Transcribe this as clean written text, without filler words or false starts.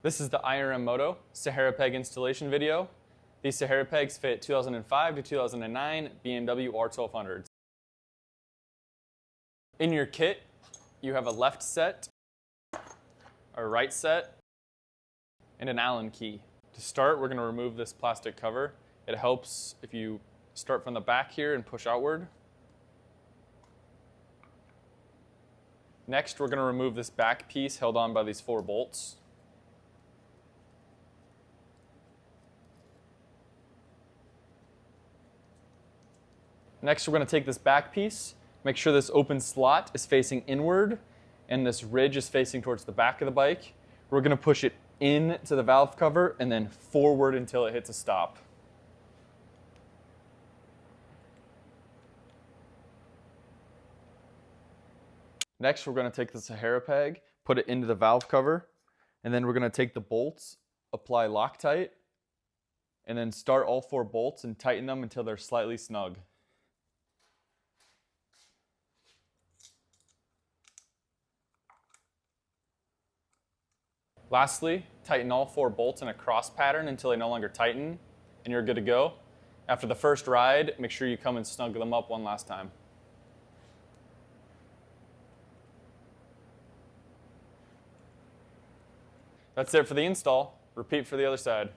This is the IRM Moto Sahara Peg installation video. These Sahara Pegs fit 2005 to 2009 BMW R1200s. In your kit, you have a left set, a right set, and an Allen key. To start, we're going to remove this plastic cover. It helps if you start from the back here and push outward. Next, we're going to remove this back piece held on by these 4 bolts. Next, we're going to take this back piece, make sure this open slot is facing inward and this ridge is facing towards the back of the bike. We're going to push it into the valve cover and then forward until it hits a stop. Next, we're going to take the Sahara Peg, put it into the valve cover, and then we're going to take the bolts, apply Loctite, and then start all 4 bolts and tighten them until they're slightly snug. Lastly, tighten all 4 bolts in a cross pattern until they no longer tighten, and you're good to go. After the first ride, make sure you come and snug them up one last time. That's it for the install. Repeat for the other side.